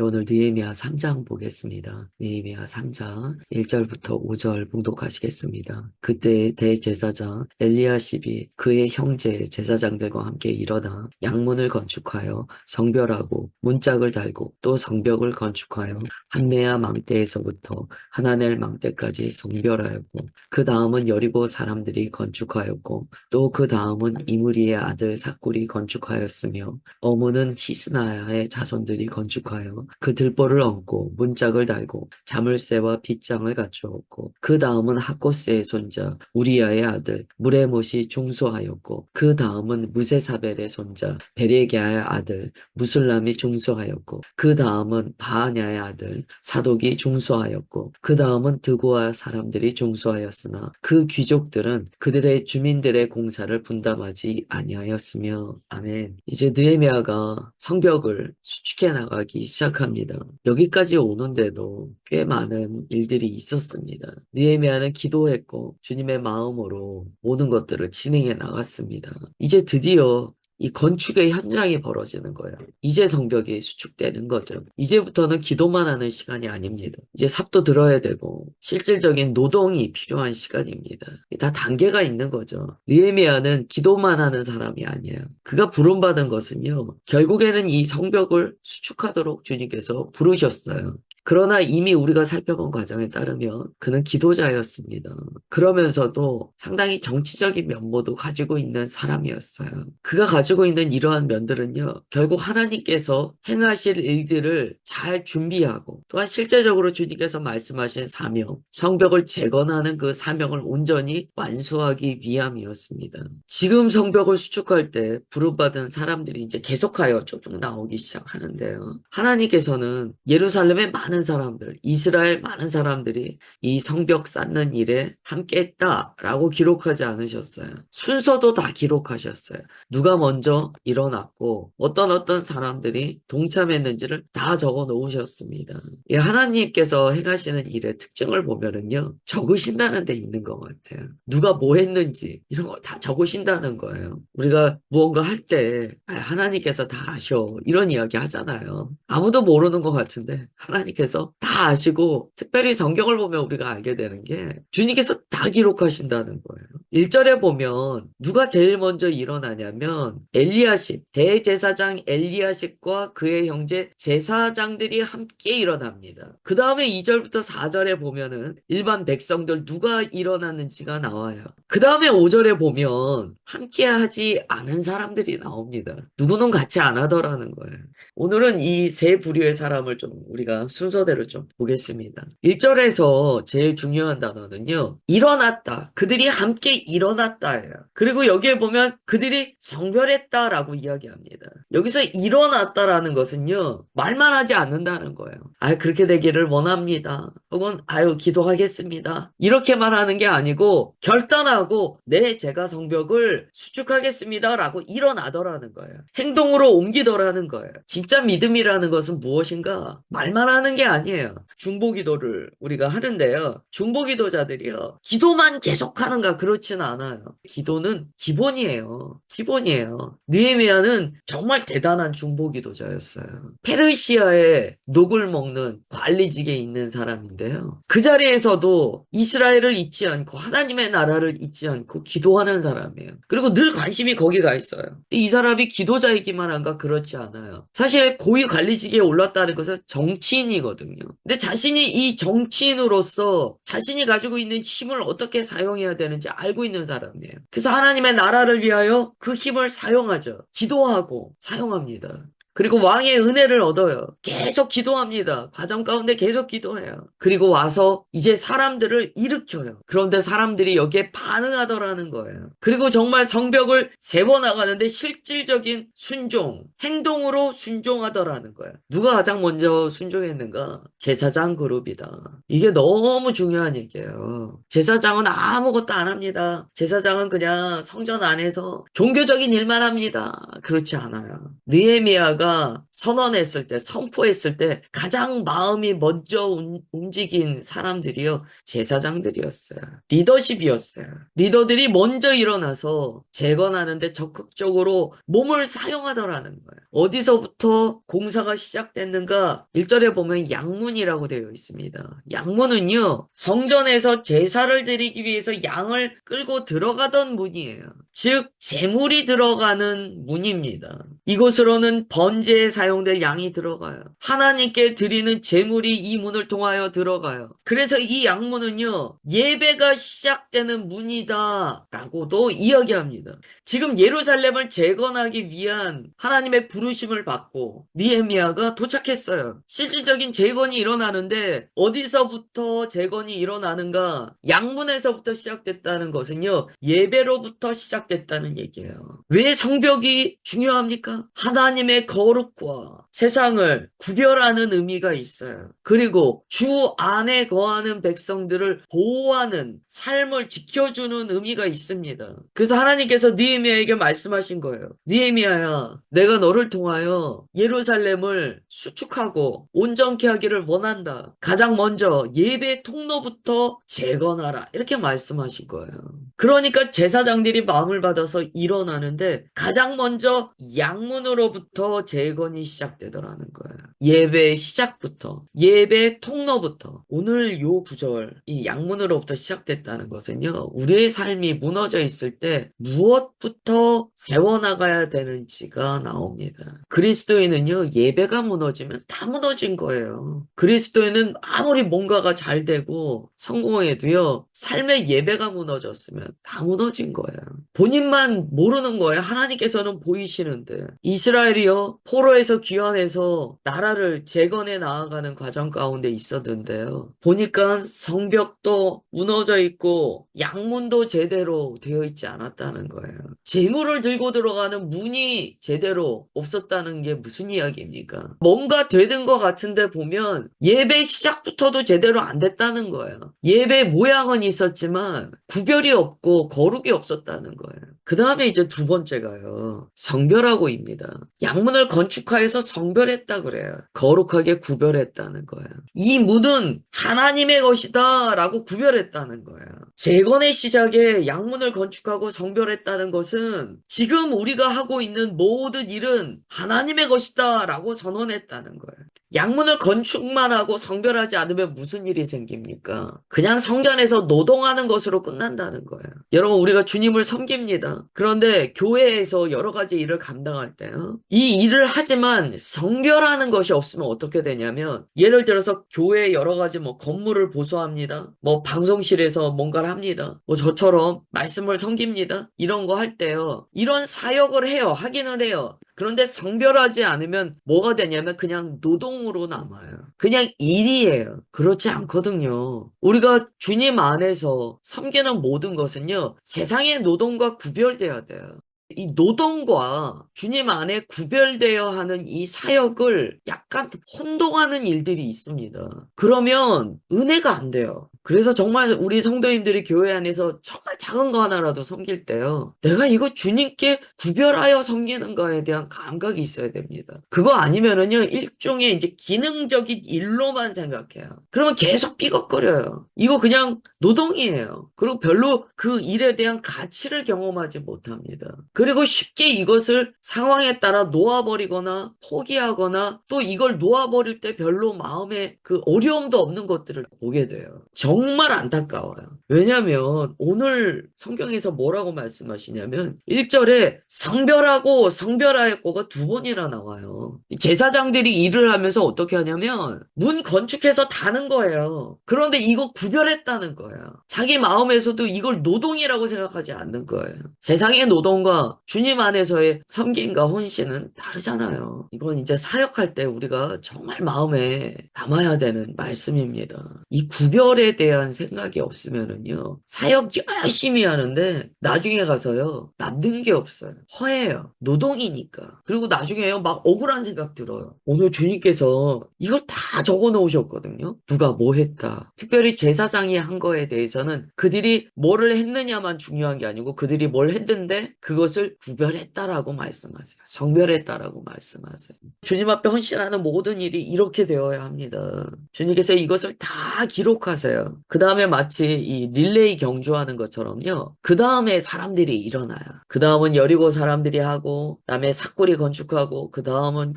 오늘 느헤미야 3장 보겠습니다. 느헤미야 3장 1절부터 5절 봉독하시겠습니다. 그때 대제사장 엘리야십이 그의 형제 제사장들과 함께 일어나 양문을 건축하여 성별하고 문짝을 달고 또 성벽을 건축하여 한메아 망대에서부터 하나넬 망대까지 성별하였고 그 다음은 여리고 사람들이 건축하였고 또 그 다음은 이므리의 아들 삭굴이 건축하였으며 어무는 히스나야의 자손들이 건축하여 그 들보를 얹고 문짝을 달고 자물쇠와 빗장을 갖추었고 그 다음은 하코스의 손자 우리야의 아들 무레못이 중수하였고 그 다음은 무세사벨의 손자 베레게아의 아들 무술람이 중수하였고 그 다음은 바하냐의 아들 사독이 중수하였고 그 다음은 드고아 사람들이 중수하였으나 그 귀족들은 그들의 주민들의 공사를 분담하지 아니하였으며 아멘. 이제 느헤미야가 성벽을 수축해 나가기 시작합니다. 여기까지 오는데도 꽤 많은 일들이 있었습니다. 느헤미야는 기도했고 주님의 마음으로 모든 것들을 진행해 나갔습니다. 이제 드디어 이 건축의 현장이 벌어지는 거예요. 이제 성벽이 수축되는 거죠. 이제부터는 기도만 하는 시간이 아닙니다. 이제 삽도 들어야 되고 실질적인 노동이 필요한 시간입니다. 다 단계가 있는 거죠. 느헤미야는 기도만 하는 사람이 아니에요. 그가 부름받은 것은요. 결국에는 이 성벽을 수축하도록 주님께서 부르셨어요. 그러나 이미 우리가 살펴본 과정에 따르면 그는 기도자였습니다. 그러면서도 상당히 정치적인 면모도 가지고 있는 사람이었어요. 그가 가지고 있는 이러한 면들은요, 결국 하나님께서 행하실 일들을 잘 준비하고 또한 실제적으로 주님께서 말씀하신 사명, 성벽을 재건하는 그 사명을 온전히 완수하기 위함이었습니다. 지금 성벽을 수축할 때 부름받은 사람들이 이제 계속하여 쭉쭉 나오기 시작하는데요. 하나님께서는 예루살렘의 많은 사람들, 이스라엘 많은 사람들이 이 성벽 쌓는 일에 함께 했다라고 기록하지 않으셨어요. 순서도 다 기록하셨어요. 누가 먼저 일어났고 어떤 사람들이 동참했는지를 다 적어 놓으셨습니다. 이 하나님께서 행하시는 일의 특징을 보면은요, 적으신다는 데 있는 것 같아요. 누가 뭐 했는지 이런 거 다 적으신다는 거예요. 우리가 무언가 할 때 하나님께서 다 아셔 이런 이야기 하잖아요. 아무도 모르는 것 같은데 하나님께서 다 아시고 특별히 성경을 보면 우리가 알게 되는 게 주님께서 다 기록하신다는 거예요. 1절에 보면 누가 제일 먼저 일어나냐면 엘리야십, 대제사장 엘리야십과 그의 형제 제사장들이 함께 일어납니다. 그 다음에 2절부터 4절에 보면은 일반 백성들 누가 일어났는지가 나와요. 그 다음에 5절에 보면 함께 하지 않은 사람들이 나옵니다. 누구는 같이 안 하더라는 거예요. 오늘은 이 세 부류의 사람을 좀 우리가 순서대로 좀 보겠습니다. 1절에서 제일 중요한 단어는요. 일어났다. 그들이 함께 일어났다예요. 그리고 여기에 보면 그들이 성별했다라고 이야기합니다. 여기서 일어났다라는 것은요. 말만 하지 않는다는 거예요. 그렇게 되기를 원합니다. 혹은 기도하겠습니다. 이렇게만 하는 게 아니고 결단하고 네, 제가 성벽을 수축하겠습니다라고 일어나더라는 거예요. 행동으로 옮기더라는 거예요. 진짜 믿음이라는 것은 무엇인가? 말만 하는 게 아니에요. 중보기도를 우리가 하는데요. 중보기도자들이요. 기도만 계속하는가? 그렇지는 않아요. 기도는 기본이에요. 기본이에요. 느헤미야는 정말 대단한 중보기도자였어요. 페르시아의 녹을 먹는 관리직에 있는 사람인데요. 그 자리에서도 이스라엘을 잊지 않고 하나님의 나라를 잊지 않고 기도하는 사람이에요. 그리고 늘 관심이 거기 가 있어요. 이 사람이 기도자이기만 한가? 그렇지 않아요. 사실 고위 관리직에 올랐다는 것은 정치인이거든요. 근데 자신이 이 정치인으로서 자신이 가지고 있는 힘을 어떻게 사용해야 되는지 알고 있는 사람이에요. 그래서 하나님의 나라를 위하여 그 힘을 사용하죠. 기도하고 사용합니다. 그리고 왕의 은혜를 얻어요. 계속 기도합니다. 과정 가운데 계속 기도해요. 그리고 와서 이제 사람들을 일으켜요. 그런데 사람들이 여기에 반응하더라는 거예요. 그리고 정말 성벽을 세워나가는데 실질적인 순종, 행동으로 순종하더라는 거예요. 누가 가장 먼저 순종했는가? 제사장 그룹이다. 이게 너무 중요한 얘기예요. 제사장은 아무것도 안 합니다. 제사장은 그냥 성전 안에서 종교적인 일만 합니다. 그렇지 않아요. 느헤미야가 느헤미야가 선언했을 때, 선포했을 때 가장 마음이 먼저 움직인 사람들이요, 제사장들이었어요. 리더십이었어요. 리더들이 먼저 일어나서 재건하는데 적극적으로 몸을 사용하더라는 거예요. 어디서부터 공사가 시작됐는가? 1절에 보면 양문이라고 되어 있습니다. 양문은요, 성전에서 제사를 드리기 위해서 양을 끌고 들어가던 문이에요. 즉 제물이 들어가는 문입니다. 이곳으로는 번제에 사용될 양이 들어가요. 하나님께 드리는 제물이 이 문을 통하여 들어가요. 그래서 이 양문은요, 예배가 시작되는 문이다 라고도 이야기합니다. 지금 예루살렘을 재건하기 위한 하나님의 부르심을 받고 느헤미야가 도착했어요. 실질적인 재건이 일어나는데 어디서부터 재건이 일어나는가? 양문에서부터 시작됐다는 것은요, 예배로부터 시작됐다는 얘기예요. 왜 성벽이 중요합니까? 하나님의 거룩과 세상을 구별하는 의미가 있어요. 그리고 주 안에 거하는 백성들을 보호하는 삶을 지켜주는 의미가 있습니다. 그래서 하나님께서 느헤미야에게 말씀하신 거예요. 느헤미야야, 내가 너를 통하여 예루살렘을 수축하고 온전케 하기를 원한다. 가장 먼저 예배 통로부터 재건하라. 이렇게 말씀하신 거예요. 그러니까 제사장들이 마음을 받아서 일어나는데 가장 먼저 양문으로부터 재건이 시작되더라는 거예요. 예배의 시작부터, 예배 통로부터. 오늘 요 구절, 이 양문으로부터 시작됐다는 것은요, 우리의 삶이 무너져 있을 때 무엇부터 세워나가야 되는지가 나옵니다. 그리스도인은요, 예배가 무너지면 다 무너진 거예요. 그리스도인은 아무리 뭔가가 잘 되고 성공해도요, 삶의 예배가 무너졌으면 다 무너진 거예요. 본인만 모르는 거예요. 하나님께서는 보이시는데. 이스라엘이요, 포로에서 귀환해서 나라를 재건해 나아가는 과정 가운데 있었는데요. 보니까 성벽도 무너져 있고 양문도 제대로 되어 있지 않았다는 거예요. 재물을 들고 들어가는 문이 제대로 없었다는 게 무슨 이야기입니까? 뭔가 되는 것 같은데 보면 예배 시작부터도 제대로 안 됐다는 거예요. 예배 모양은 있었지만 구별이 없고 거룩이 없었다는 거예요. 그 다음에 이제 두 번째가요, 성별하고입니다. 양문을 건축하여서 성별했다 그래요. 거룩하게 구별했다는 거예요. 이 문은 하나님의 것이다 라고 구별했다는 거예요. 재건의 시작에 양문을 건축하고 성별했다는 것은 지금 우리가 하고 있는 모든 일은 하나님의 것이다 라고 선언했다는 거예요. 양문을 건축만 하고 성별하지 않으면 무슨 일이 생깁니까? 그냥 성전에서 노동하는 것으로 끝난다는 거예요. 여러분, 우리가 주님을 섬깁니다. 그런데 교회에서 여러 가지 일을 감당할 때요, 이 일을 하지만 성별하는 것이 없으면 어떻게 되냐면, 예를 들어서 교회에 여러 가지 뭐 건물을 보수합니다. 뭐 방송실에서 뭔가를 합니다. 뭐 저처럼 말씀을 섬깁니다. 이런 거 할 때요, 이런 사역을 해요. 하기는 해요. 그런데 성별하지 않으면 뭐가 되냐면 그냥 노동으로 남아요. 그냥 일이에요. 그렇지 않거든요. 우리가 주님 안에서 섬기는 모든 것은요, 세상의 노동과 구별돼야 돼요. 이 노동과 주님 안에 구별되어 하는 이 사역을 약간 혼동하는 일들이 있습니다. 그러면 은혜가 안 돼요. 그래서 정말 우리 성도님들이 교회 안에서 정말 작은 거 하나라도 섬길 때요, 내가 이거 주님께 구별하여 섬기는 거에 대한 감각이 있어야 됩니다. 그거 아니면은요, 일종의 이제 기능적인 일로만 생각해요. 그러면 계속 삐걱거려요. 이거 그냥 노동이에요. 그리고 별로 그 일에 대한 가치를 경험하지 못합니다. 그리고 쉽게 이것을 상황에 따라 놓아버리거나 포기하거나, 또 이걸 놓아버릴 때 별로 마음에 그 어려움도 없는 것들을 보게 돼요. 정말 안타까워요. 왜냐하면 오늘 성경에서 뭐라고 말씀하시냐면 1절에 성별하고 성별하였고가 두 번이나 나와요. 제사장들이 일을 하면서 어떻게 하냐면 문 건축해서 다는 거예요. 그런데 이거 구별했다는 거예요. 자기 마음에서도 이걸 노동이라고 생각하지 않는 거예요. 세상의 노동과 주님 안에서의 섬김과 헌신은 다르잖아요. 이건 이제 사역할 때 우리가 정말 마음에 담아야 되는 말씀입니다. 이 구별에 대한 생각이 없으면은요, 사역 열심히 하는데 나중에 가서요, 남는 게 없어요. 허해요. 노동이니까. 그리고 나중에요, 막 억울한 생각 들어요. 오늘 주님께서 이걸 다 적어 놓으셨거든요. 누가 뭐 했다. 특별히 제사장이 한 거에 대해서는 그들이 뭐를 했느냐만 중요한 게 아니고 그들이 뭘 했는데 그것을 구별했다라고 말씀하세요. 성별했다라고 말씀하세요. 주님 앞에 헌신하는 모든 일이 이렇게 되어야 합니다. 주님께서 이것을 다 기록하세요. 그 다음에 마치 이 릴레이 경주하는 것처럼요. 그 다음에 사람들이 일어나요. 그 다음은 여리고 사람들이 하고, 그 다음에 삭구리 건축하고, 그 다음은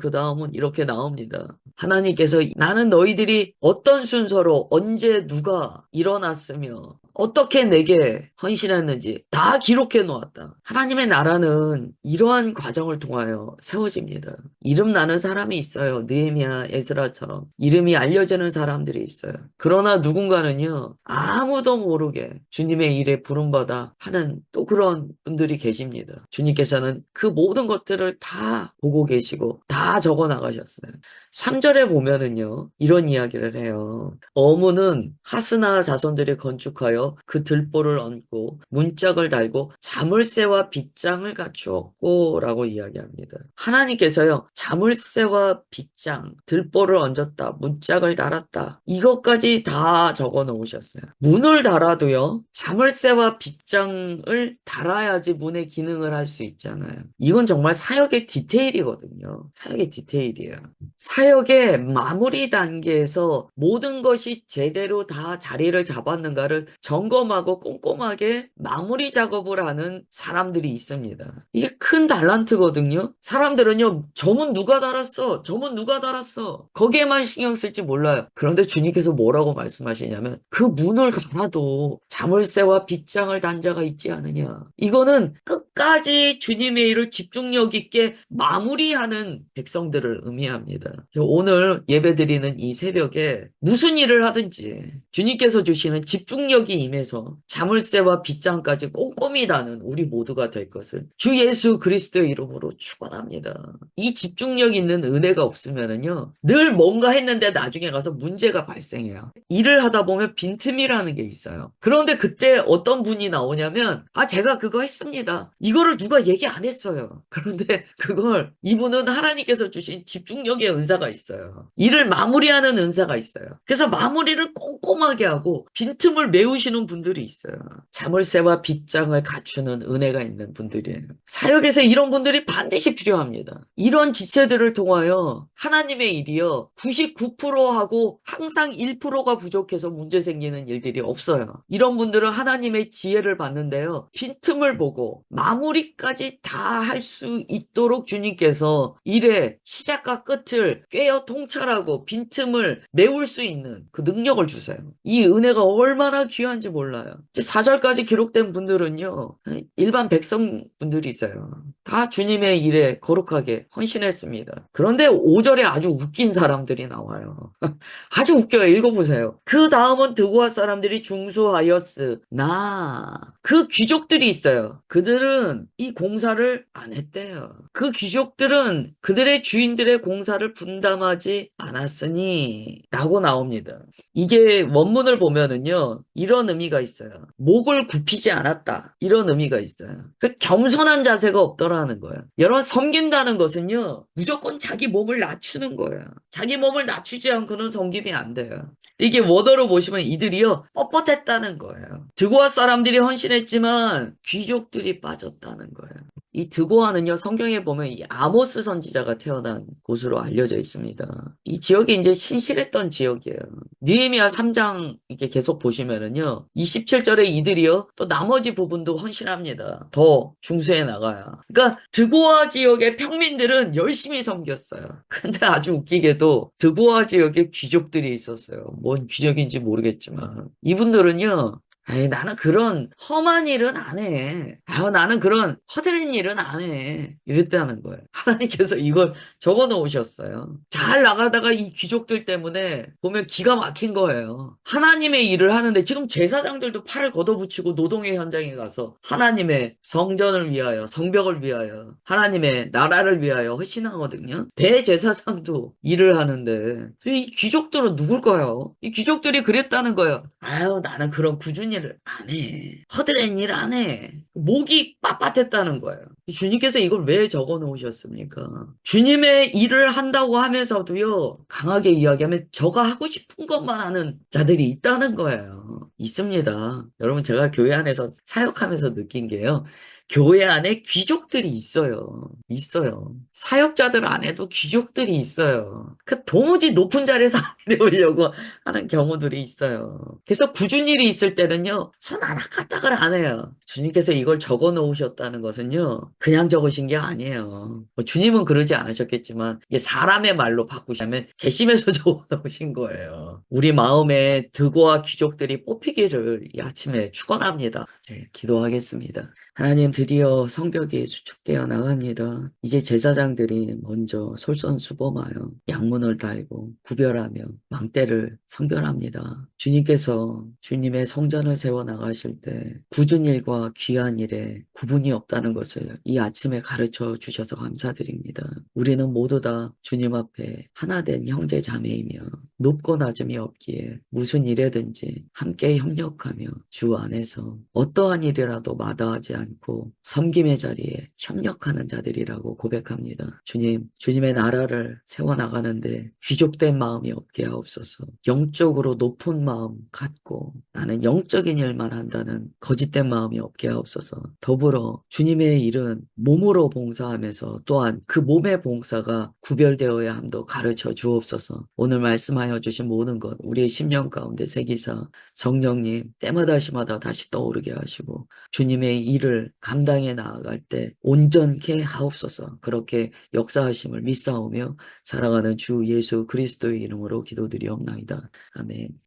이렇게 나옵니다. 하나님께서 나는 너희들이 어떤 순서로 언제 누가 일어났으며 어떻게 내게 헌신했는지 다 기록해 놓았다. 하나님의 나라는 이러한 과정을 통하여 세워집니다. 이름 나는 사람이 있어요. 느헤미야, 에스라처럼 이름이 알려지는 사람들이 있어요. 그러나 누군가는요, 아무도 모르게 주님의 일에 부름받아 하는 또 그런 분들이 계십니다. 주님께서는 그 모든 것들을 다 보고 계시고 다 적어 나가셨어요. 3절에 보면은요, 이런 이야기를 해요. 어문은 하스나 자손들이 건축하여 그 들보를 얹고 문짝을 달고 자물쇠와 빗장을 갖추었고 라고 이야기합니다. 하나님께서요, 자물쇠와 빗장, 들보를 얹었다, 문짝을 달았다, 이것까지 다 적어 놓으셨어요. 문을 달아도요, 자물쇠와 빗장을 달아야지 문의 기능을 할 수 있잖아요. 이건 정말 사역의 디테일이거든요. 사역의 디테일이에요. 사역의 마무리 단계에서 모든 것이 제대로 다 자리를 잡았는가를 점검하고 꼼꼼하게 마무리 작업을 하는 사람들이 있습니다. 이게 큰 달란트거든요. 사람들은요, 저문 누가 달았어? 저문 누가 달았어? 거기에만 신경 쓸지 몰라요. 그런데 주님께서 뭐라고 말씀하시냐면 그 문을 달아도 자물쇠와 빗장을 단 자가 있지 않으냐. 이거는 끝까지 주님의 일을 집중력 있게 마무리하는 백성들을 의미합니다. 오늘 예배드리는 이 새벽에 무슨 일을 하든지 주님께서 주시는 집중력이 임해서 자물쇠와 빗장까지 꼼꼼히 다는 우리 모두가 될 것을 주 예수 그리스도의 이름으로 축원합니다. 이 집중력 있는 은혜가 없으면은요, 늘 뭔가 했는데 나중에 가서 문제가 발생해요. 일을 하다 보면 빈틈이라는 게 있어요. 그런데 그때 어떤 분이 나오냐면, 제가 그거 했습니다. 이거를 누가 얘기 안 했어요. 그런데 그걸 이분은 하나님께서 주신 집중력의 은사가 있어요. 일을 마무리하는 은사가 있어요. 그래서 마무리를 꼼꼼하게 하고 빈틈을 메우시는 분들이 있어요. 자물쇠와 빗장을 갖추는 은혜가 있는 분들이에요. 사역에서 이런 분들이 반드시 필요합니다. 이런 지체들을 통하여 하나님의 일이요, 99%하고 항상 1%가 부족해서 문제 생기는 일들이 없어요. 이런 분들은 하나님의 지혜를 받는데요, 빈틈을 보고 마무리까지 다 할 수 있도록 주님께서 일의 시작과 끝을 꿰어 통찰하고 빈틈을 메울 수 있는 그 능력을 주세요. 이 은혜가 얼마나 귀한지 몰라요. 4절까지 기록된 분들은요, 일반 백성분들이 있어요. 다 주님의 일에 거룩하게 헌신했습니다. 그런데 5절에 아주 웃긴 사람들이 나와요. 아주 웃겨요. 읽어보세요. 그 다음은 드고아 사람들이 중수하였으나 그 귀족들이 있어요. 그들은 이 공사를 안 했대요. 그 귀족들은 그들의 주인들의 공사를 분담하지 않았으니 라고 나옵니다. 이게 원문을 보면은요, 이런 의미가 있어요. 목을 굽히지 않았다, 이런 의미가 있어요. 그 겸손한 자세가 없더라는 거예요. 여러분, 섬긴다는 것은요, 무조건 자기 몸을 낮추는 거예요. 자기 몸을 낮추지 않고는 섬김이 안 돼요. 이게 워더로 보시면 이들이요, 뻣뻣했다는 거예요. 드고아 사람들이 헌신했지만 귀족들이 빠졌다는 거예요. 이 드고아는요, 성경에 보면 이 아모스 선지자가 태어난 곳으로 알려져 있습니다. 이 지역이 이제 신실했던 지역이에요. 느헤미야 3장 이렇게 계속 보시면은요, 27절에 이들이요, 또 나머지 부분도 헌신합니다. 더 중수해 나가요. 그러니까 드고아 지역의 평민들은 열심히 섬겼어요. 근데 아주 웃기게도 드고아 지역에 귀족들이 있었어요. 뭔 귀족인지 모르겠지만 이분들은요, 아이, 나는 그런 험한 일은 안 해. 아유, 나는 그런 허드렛 일은 안 해. 이랬다는 거예요. 하나님께서 이걸 적어 놓으셨어요. 잘 나가다가 이 귀족들 때문에 보면 기가 막힌 거예요. 하나님의 일을 하는데 지금 제사장들도 팔을 걷어붙이고 노동의 현장에 가서 하나님의 성전을 위하여, 성벽을 위하여, 하나님의 나라를 위하여 헌신하거든요. 대제사장도 일을 하는데 이 귀족들은 누굴까요? 이 귀족들이 그랬다는 거예요. 아유, 나는 그런 굳은 일을 안 해. 허드렛 일 안 해. 목이 빳빳했다는 거예요. 주님께서 이걸 왜 적어 놓으셨습니까? 주님의 일을 한다고 하면서도요, 강하게 이야기하면 저가 하고 싶은 것만 하는 자들이 있다는 거예요. 있습니다. 여러분, 제가 교회 안에서 사역하면서 느낀 게요. 교회 안에 귀족들이 있어요. 있어요. 사역자들 안에도 귀족들이 있어요. 그 도무지 높은 자리에서 안 내려오려고 하는 경우들이 있어요. 그래서 굳은 일이 있을 때는요, 손 하나 까딱을 안 해요. 주님께서 이걸 적어 놓으셨다는 것은요, 그냥 적으신 게 아니에요. 뭐 주님은 그러지 않으셨겠지만, 이게 사람의 말로 바꾸시면 괘씸해서 적어 놓으신 거예요. 우리 마음에 드고와 귀족들이 뽑히기를 이 아침에 축원합니다. 네, 기도하겠습니다. 하나님, 드디어 성벽이 수축되어 나갑니다. 이제 제사장들이 먼저 솔선수범하여 양문을 달고 구별하며 망대를 성별합니다. 주님께서 주님의 성전을 세워 나가실 때 굳은 일과 귀한 일에 구분이 없다는 것을 이 아침에 가르쳐 주셔서 감사드립니다. 우리는 모두 다 주님 앞에 하나된 형제 자매이며 높고 낮음이 없기에 무슨 일에든지 함께 협력하며 주 안에서 어떠한 일이라도 마다하지 않고 섬김의 자리에 협력하는 자들이라고 고백합니다. 주님, 주님의 나라를 세워나가는데 귀족된 마음이 없게 하옵소서. 영적으로 높은 마음 갖고 나는 영적인 일만 한다는 거짓된 마음이 없게 하옵소서. 더불어 주님의 일은 몸으로 봉사하면서 또한 그 몸의 봉사가 구별되어야 함도 가르쳐 주옵소서. 오늘 말씀하여 주신 모든 것 우리의 심령 가운데 새기사 성령님 때마다 시마다 다시 떠오르게 하시고 주님의 일을 감당해 나아갈 때 온전케 하옵소서. 그렇게 역사하심을 믿사오며 살아가는 주 예수 그리스도의 이름으로 기도드리옵나이다. 아멘.